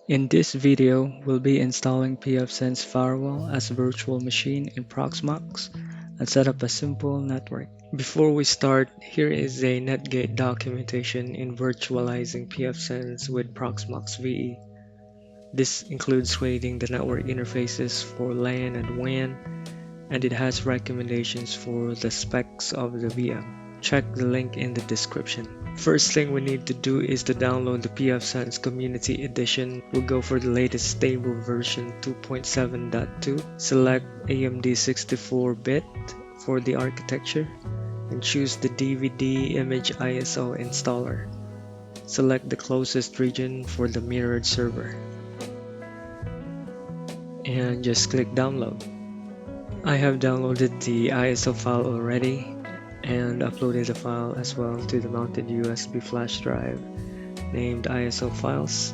In this video, we'll be installing pfSense firewall as a virtual machine in Proxmox and set up a simple network. Before we start, here is a netgate documentation in virtualizing pfSense with Proxmox VE. This includes creating the network interfaces for LAN and WAN, and it has recommendations for the specs of the VM. Check the link in the description. First thing we need to do is to download the pfSense Community Edition. We'll go for the latest stable version 2.7.2. Select AMD 64-bit for the architecture and choose the DVD image ISO installer. Select the closest region for the mirrored server and just click download. I have downloaded the ISO file already and uploaded the file as well to the mounted USB flash drive named ISO files.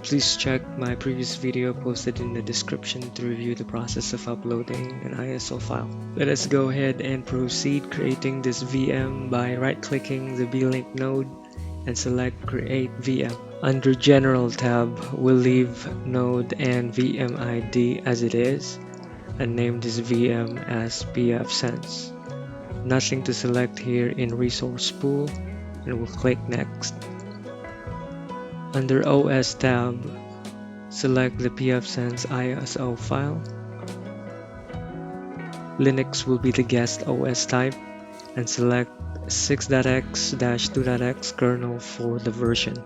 Please check my previous video posted in the description to review the process of uploading an ISO file. Let us go ahead and proceed creating this VM by right-clicking the Beelink node and select Create VM. Under General tab, we'll leave node and VM ID as it is and name this VM as pfSense. Nothing to select here in Resource Pool, and we'll click Next. Under OS tab, select the pfSense ISO file. Linux will be the guest OS type, and select 6.x-2.x kernel for the version.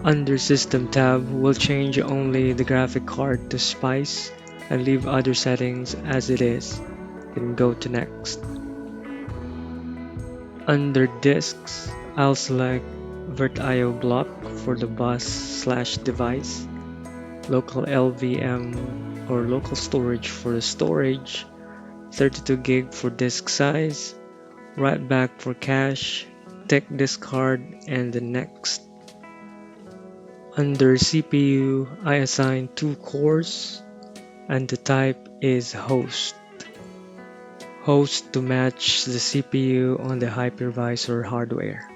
Under System tab, we'll change only the graphic card to Spice and leave other settings as it is. Then go to Next. Under Disks, I'll select VirtIO block for the bus/device, local LVM or local storage for the storage, 32 gig for disk size, write back for cache, tech disk card, and the Next. Under CPU, I assign 2 cores and the type is host. Host to match the CPU on the hypervisor hardware.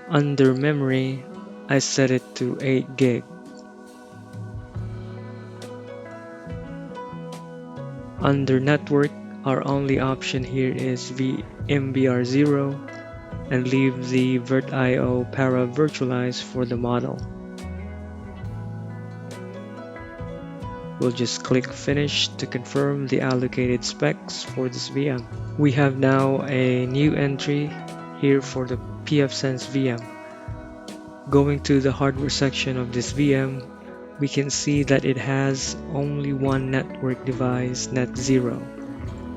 Under memory, I set it to 8 gig. Under network, our only option here is VMBR0 and leave the VirtIO para Virtualize for the model. We'll just click Finish to confirm the allocated specs for this VM. We have now a new entry here for the pfSense VM. Going to the hardware section of this VM, we can see that it has only one network device, Net0.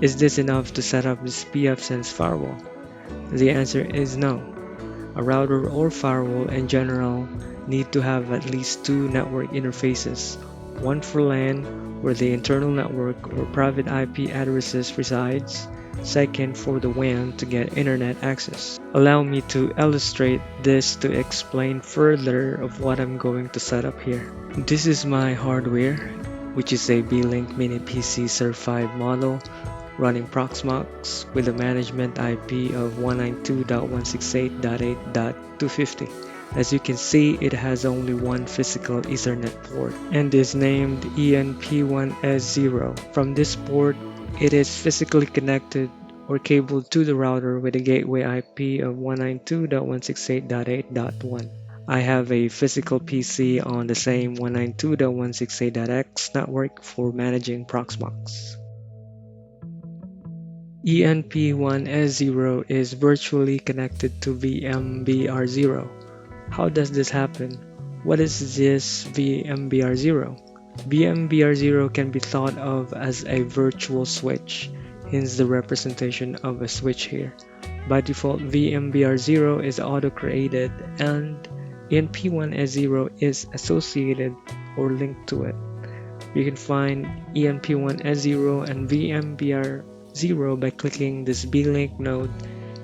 Is this enough to set up this pfSense firewall? The answer is no. A router or firewall in general need to have at least 2 network interfaces. One for LAN, where the internal network or private IP addresses resides. Second, for the WAN to get internet access. Allow me to illustrate this to explain further of what I'm going to set up here. This is my hardware, which is a Beelink MiniPC Serve 5 model running Proxmox with a management IP of 192.168.8.250. As you can see, it has only one physical Ethernet port and is named ENP1S0. From this port, it is physically connected or cabled to the router with a gateway IP of 192.168.8.1. I have a physical PC on the same 192.168.x network for managing Proxmox. ENP1S0 is virtually connected to VMBR0. How does this happen? What is this VMBR0? VMBR0 can be thought of as a virtual switch, hence the representation of a switch here. By default, VMBR0 is auto-created and ENP1S0 is associated or linked to it. You can find ENP1S0 and VMBR0 by clicking this Beelink node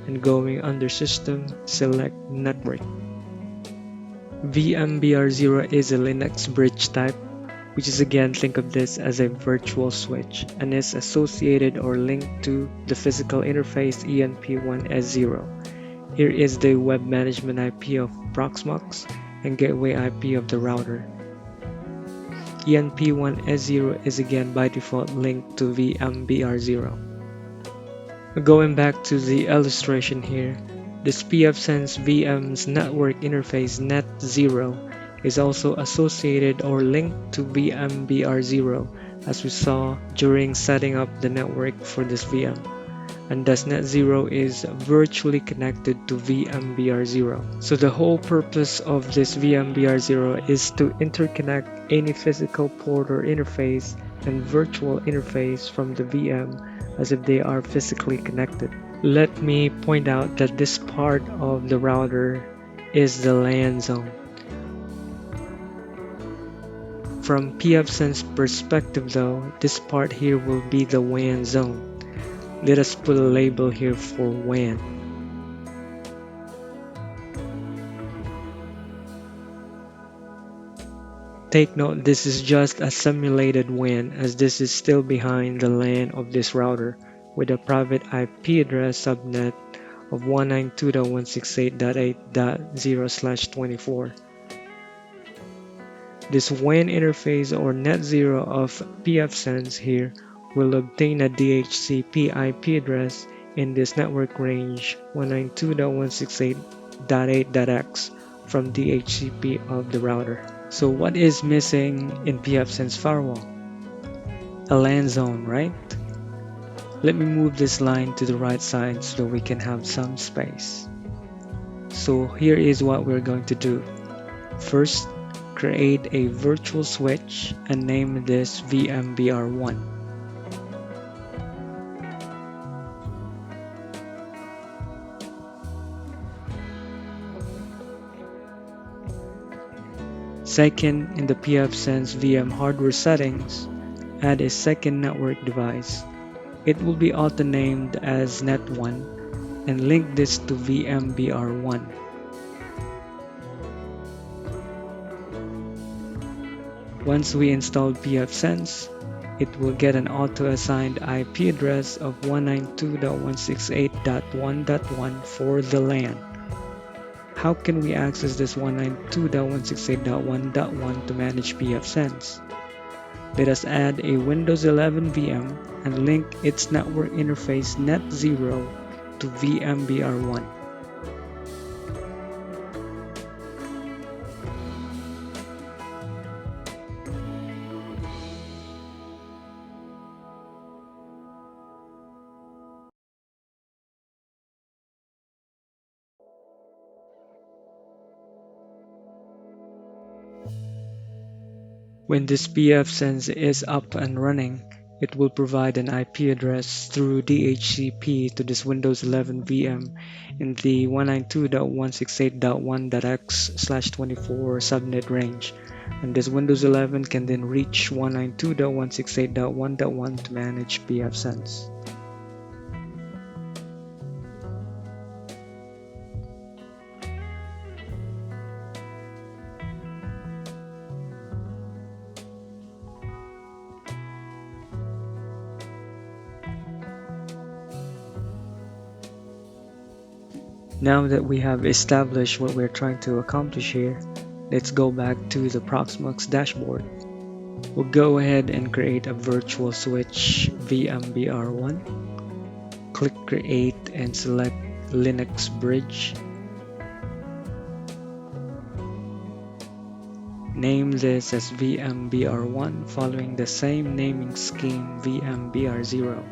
and going under System, select Network. VMBR0 is a Linux bridge type, which is, again, think of this as a virtual switch and is associated or linked to the physical interface ENP1S0. Here is the web management IP of Proxmox and gateway IP of the router. ENP1S0 is again by default linked to VMBR0. Going back to the illustration here, this pfSense VM's network interface net0 is also associated or linked to VMBR0 as we saw during setting up the network for this VM. And thus net0 is virtually connected to VMBR0. So the whole purpose of this VMBR0 is to interconnect any physical port or interface and virtual interface from the VM as if they are physically connected. Let me point out that this part of the router is the LAN zone. From pfSense perspective though, this part here will be the WAN zone. Let us put a label here for WAN. Take note, this is just a simulated WAN as this is still behind the LAN of this router with a private IP address subnet of 192.168.8.0/24. This WAN interface or net0 of pfSense here will obtain a DHCP IP address in this network range 192.168.8.x from DHCP of the router. So what is missing in pfSense firewall? A LAN zone, right? Let me move this line to the right side so we can have some space. So here is what we're going to do. First, create a virtual switch and name this VMBR1. Second, in the pfSense VM hardware settings, add a second network device. It will be auto-named as net1 and link this to VMBR1. Once we installed pfSense, it will get an auto-assigned IP address of 192.168.1.1 for the LAN. How can we access this 192.168.1.1 to manage pfSense? Let us add a Windows 11 VM and link its network interface net0 to VMBR1. When this pfSense is up and running, it will provide an IP address through DHCP to this Windows 11 VM in the 192.168.1.x/24 subnet range, and this Windows 11 can then reach 192.168.1.1 to manage pfSense. Now that we have established what we're trying to accomplish here, let's go back to the Proxmox dashboard. We'll go ahead and create a virtual switch VMBR1. Click Create and select Linux Bridge. Name this as VMBR1 following the same naming scheme VMBR0.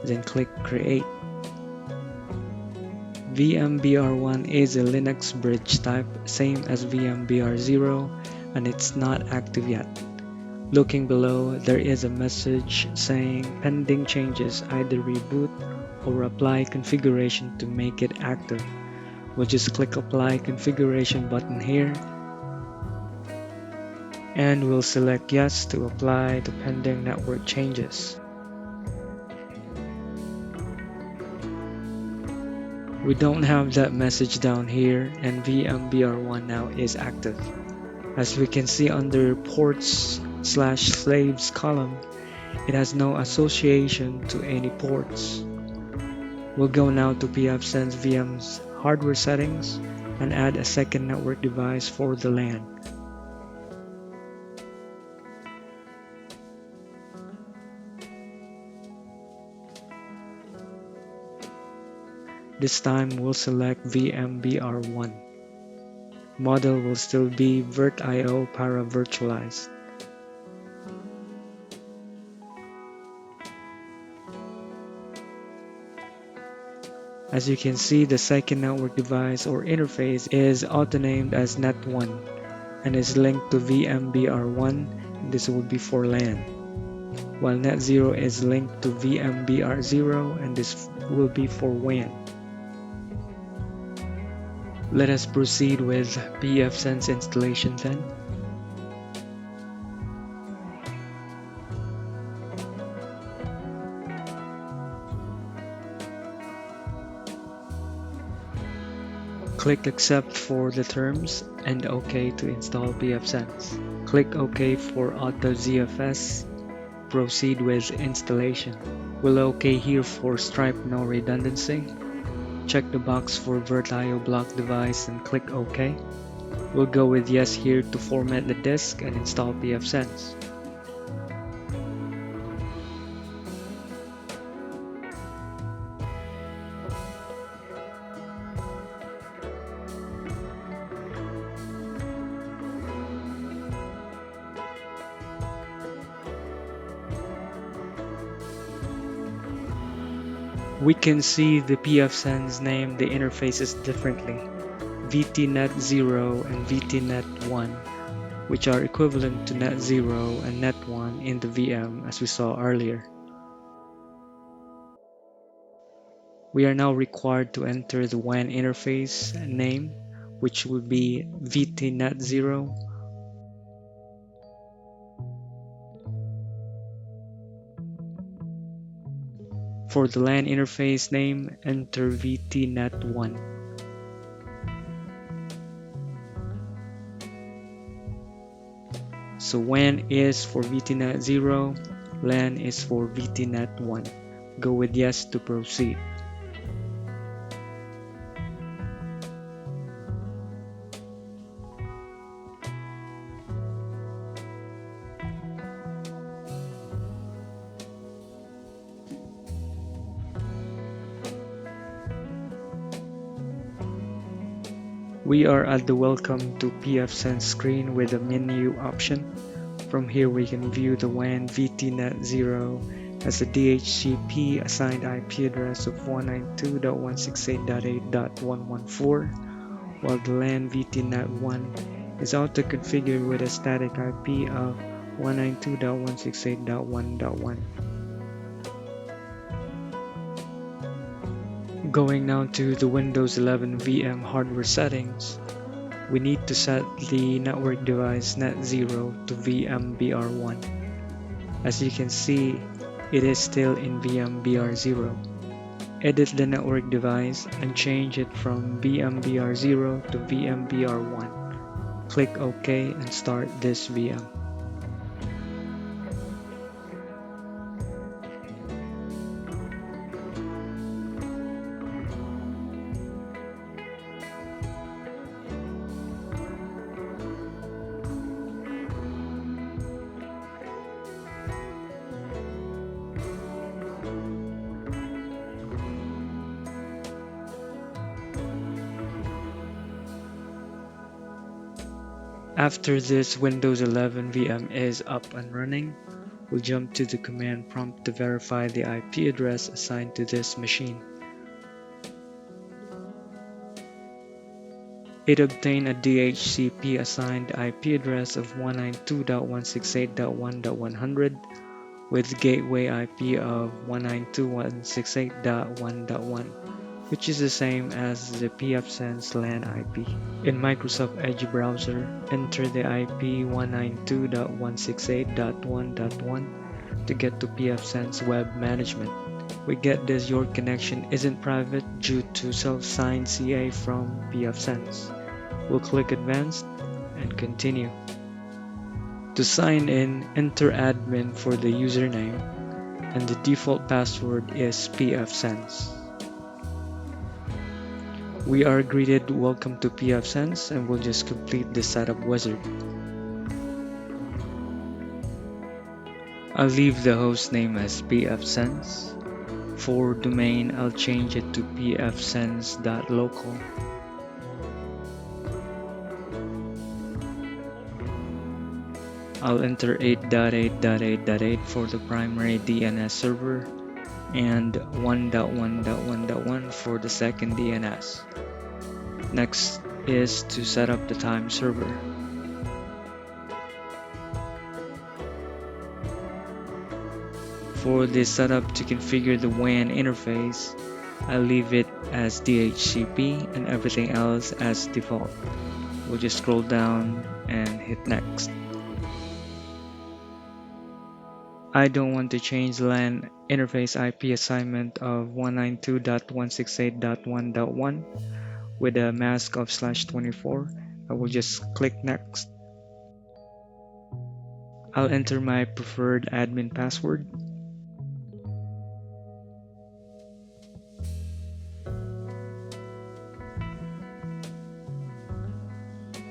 Then click Create. VMBR1 is a Linux bridge type, same as VMBR0, and it's not active yet. Looking below, there is a message saying pending changes, either reboot or apply configuration to make it active. We'll just click Apply Configuration button here, and we'll select Yes to apply the pending network changes. We don't have that message down here, and VMBR1 now is active. As we can see under ports/slaves column, it has no association to any ports. We'll go now to pfSense VM's hardware settings and add a second network device for the LAN. This time we'll select VMBR1. Model will still be VirtIO para Virtualize. As you can see, the second network device or interface is auto-named as Net1 and is linked to VMBR1. This will be for LAN, while Net0 is linked to VMBR0 and this will be for WAN. Let us proceed with pfSense installation then. Click Accept for the terms and OK to install pfSense. Click OK for Auto ZFS. Proceed with installation. We'll OK here for Stripe No Redundancy. Check the box for VirtIO block device and click OK. We'll go with Yes here to format the disk and install pfSense. We can see the pfSense name the interfaces differently, VTNet0 and VTNet1, which are equivalent to Net0 and Net1 in the VM as we saw earlier. We are now required to enter the WAN interface name, which will be VTNet0. For the LAN interface name, enter VTNet1. So WAN is for VTNet0, LAN is for VTNet1. Go with Yes to proceed. We are at the Welcome to pfSense screen with a menu option. From here we can view the WAN VTNet0 as a DHCP assigned IP address of 192.168.8.114, while the LAN VTNet1 is auto-configured with a static IP of 192.168.1.1. Going now to the Windows 11 VM hardware settings, we need to set the network device Net0 to VMBR1. As you can see, it is still in VMBR0. Edit the network device and change it from VMBR0 to VMBR1. Click OK and start this VM. After this Windows 11 VM is up and running, we'll jump to the command prompt to verify the IP address assigned to this machine. It obtained a DHCP assigned IP address of 192.168.1.100 with gateway IP of 192.168.1.1, which is the same as the pfSense LAN IP. In Microsoft Edge browser, enter the IP 192.168.1.1 to get to pfSense Web Management. We get this your connection isn't private due to self-signed CA from pfSense. We'll click Advanced and continue. To sign in, enter admin for the username and the default password is pfSense. We are greeted welcome to pfSense, and we'll just complete the setup wizard. I'll leave the host name as pfSense. For domain, I'll change it to pfsense.local. I'll enter 8.8.8.8 for the primary DNS server and 1.1.1.1 for the second DNS. Next is to set up the time server. For this setup, to configure the WAN interface, I'll leave it as DHCP and everything else as default. We'll just scroll down and hit next. I don't want to change the LAN interface IP assignment of 192.168.1.1 with a mask of /24. I will just click next. I'll enter my preferred admin password.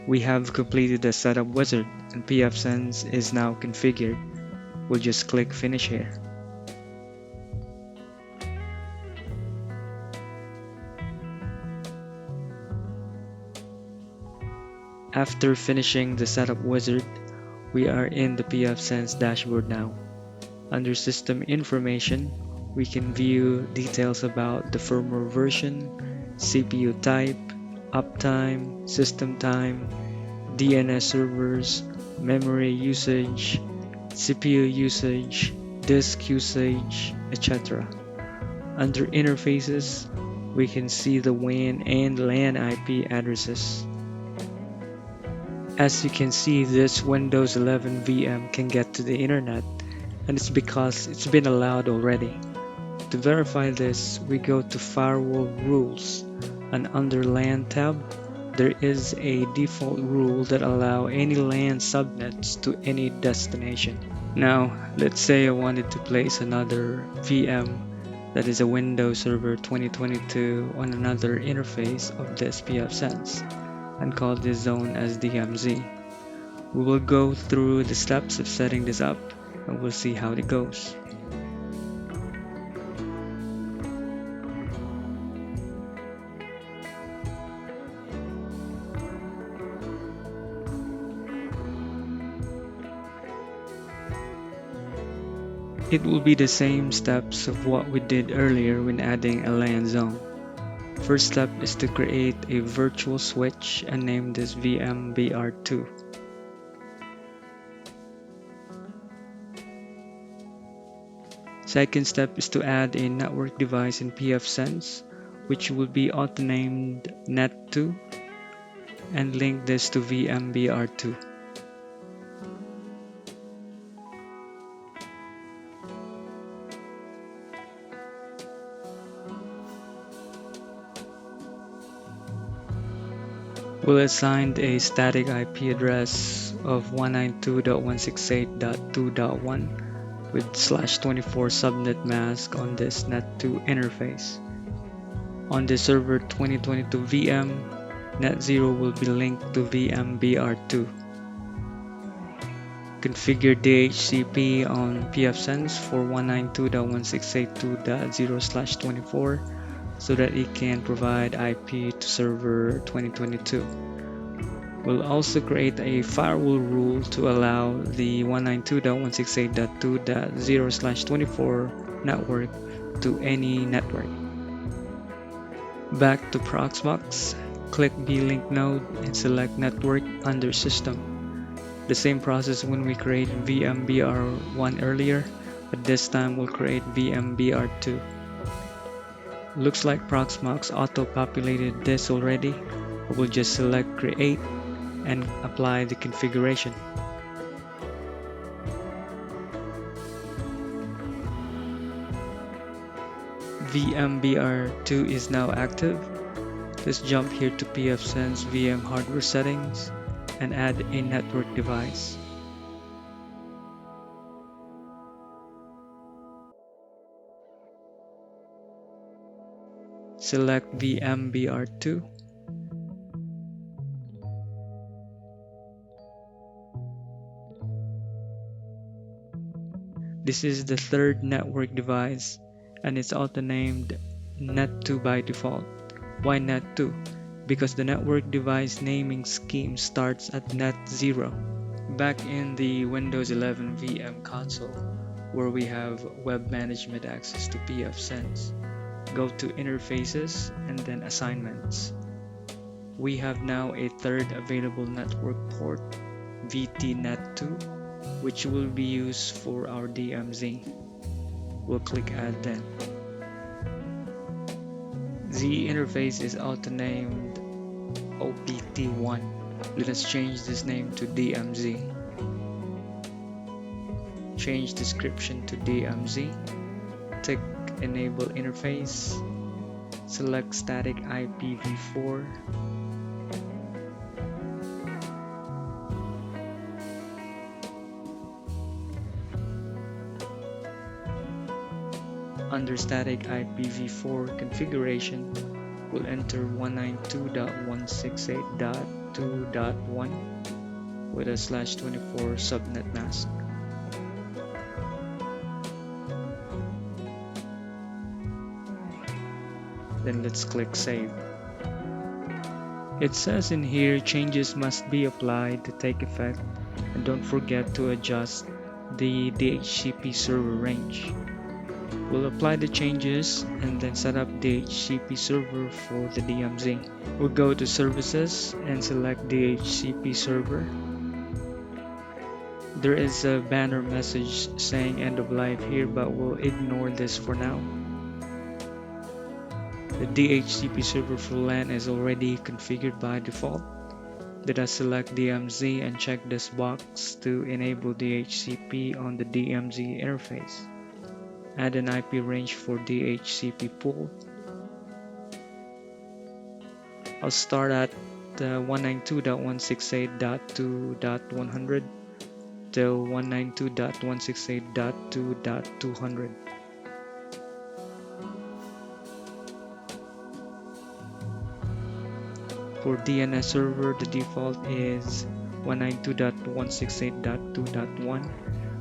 We have completed the setup wizard and pfSense is now configured. We'll just click finish here. After finishing the setup wizard, we are in the pfSense dashboard now. Under system information, we can view details about the firmware version, CPU type, uptime, system time, DNS servers, memory usage, CPU usage, disk usage, etc. Under interfaces, we can see the WAN and LAN IP addresses. As you can see, this Windows 11 VM can get to the internet, and it's because it's been allowed already. To verify this, we go to Firewall Rules, and under LAN tab, there is a default rule that allows any LAN subnets to any destination. Now, let's say I wanted to place another VM that is a Windows Server 2022 on another interface of this pfSense and call this zone as DMZ. We will go through the steps of setting this up and we'll see how it goes. It will be the same steps of what we did earlier when adding a LAN zone. First step is to create a virtual switch and name this VMBR2. Second step is to add a network device in pfSense, which will be auto-named net2, and link this to VMBR2. We'll assign a static IP address of 192.168.2.1 with /24 subnet mask on this net2 interface. On the server 2022 VM, net0 will be linked to VMBR2. Configure DHCP on pfSense for 192.168.2.0/24 so that it can provide IP to server 2022. We'll also create a firewall rule to allow the 192.168.2.0/24 network to any network. Back to Proxmox, click Beelink node and select network under system. The same process when we created VMBR1 earlier, but this time we'll create VMBR2. Looks like Proxmox auto-populated this already. We'll just select create and apply the configuration. VMBR2 is now active. Let's jump here to pfSense VM hardware settings and add a network device. select VMBR2. This is the third network device and it's auto-named Net2 by default. Why Net2? Because the network device naming scheme starts at Net0. Back in the Windows 11 VM console, where we have web management access to pfSense, go to Interfaces and then Assignments. We have now a third available network port, VTNet2, which will be used for our DMZ. We'll click Add then. The interface is auto-named OPT1. Let us change this name to DMZ. Change description to DMZ. Tick Enable Interface. Select Static IPv4. Under Static IPv4 configuration, we'll enter 192.168.2.1 with a /24 subnet mask. Then let's click Save. It says in here changes must be applied to take effect, and don't forget to adjust the DHCP server range. We'll apply the changes and then set up DHCP server for the DMZ. We'll go to Services and select DHCP server. There is a banner message saying end of life here, but we'll ignore this for now. The DHCP server for LAN is already configured by default. Let us select DMZ and check this box to enable DHCP on the DMZ interface. Add an IP range for DHCP pool. I'll start at 192.168.2.100 till 192.168.2.200. For DNS server, the default is 192.168.2.1.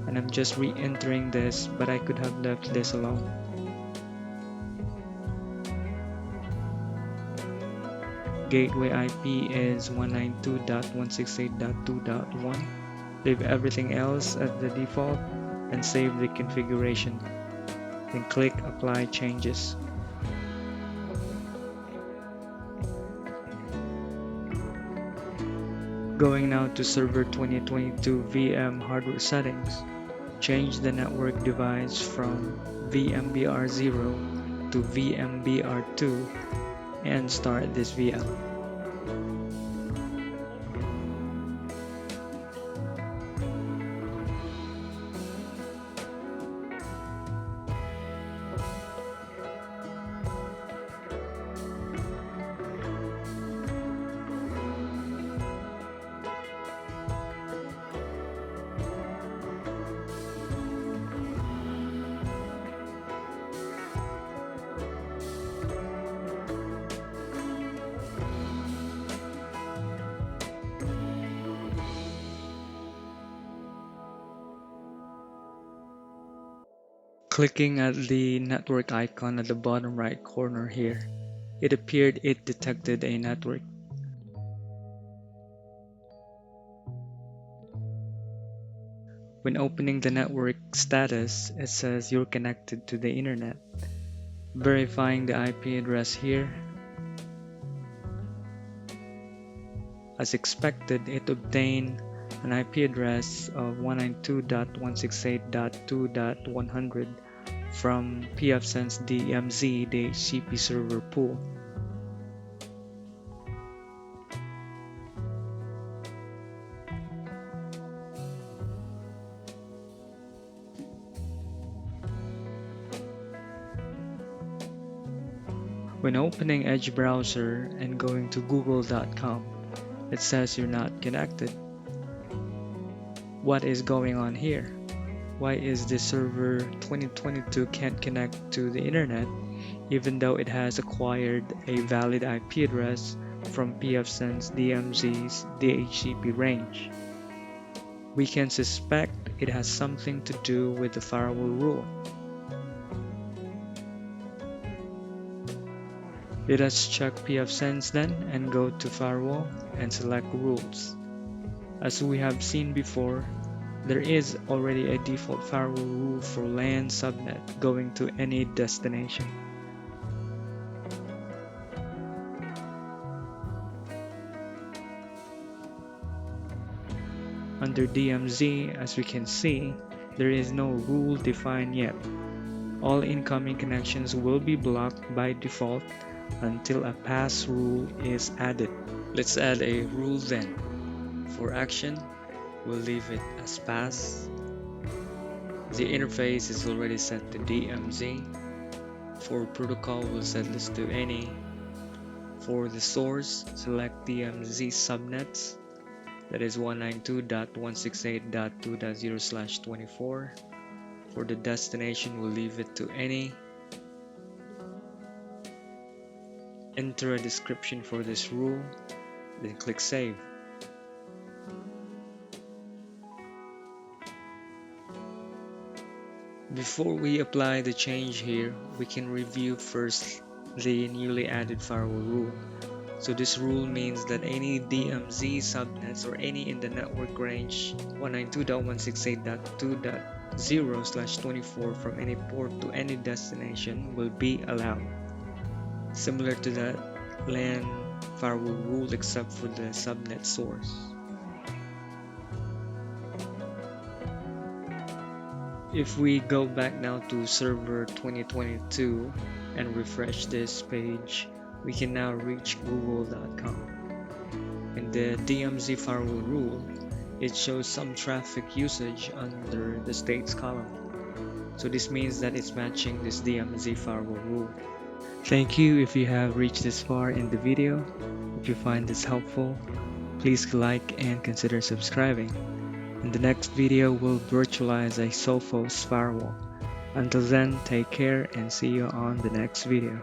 and I'm just re-entering this, but I could have left this alone. Gateway IP is 192.168.2.1. Leave everything else as the default and save the configuration. Then click Apply Changes. Going now to Server 2022 VM hardware settings. Change the network device from VMBR0 to VMBR2 and start this VM. Clicking at the network icon at the bottom right corner here, it appeared it detected a network. When opening the network status, it says you're connected to the internet. Verifying the IP address here. As expected, it obtained an IP address of 192.168.2.100 from pfSense DMZ DHCP server pool. When opening Edge browser and going to google.com, it says you're not connected. What is going on here? Why is the server 2022 can't connect to the internet even though it has acquired a valid IP address from pfsense DMZ's DHCP range. We can suspect it has something to do with the firewall rule. Let us check pfsense then and go to firewall and select rules. As we have seen before, there is already a default firewall rule for LAN subnet going to any destination. Under DMZ, as we can see, there is no rule defined yet. All incoming connections will be blocked by default until a pass rule is added. Let's add a rule then. For action, we'll leave it as pass. The interface is already set to DMZ. For protocol, we'll set this to any. For the source, select DMZ subnets. That is 192.168.2.0/24. For the destination, we'll leave it to any. Enter a description for this rule, then click Save. Before we apply the change here, we can review first the newly added firewall rule. So this rule means that any DMZ subnets or any in the network range 192.168.2.0/24 from any port to any destination will be allowed. Similar to that LAN firewall rule except for the subnet source. If we go back now to server 2022 and refresh this page, we can now reach google.com. In the DMZ firewall rule, it shows some traffic usage under the states column. So this means that it's matching this DMZ firewall rule. Thank you if you have reached this far in the video. If you find this helpful, please like and consider subscribing. In the next video, we'll virtualize a Sophos firewall. Until then, take care and see you on the next video.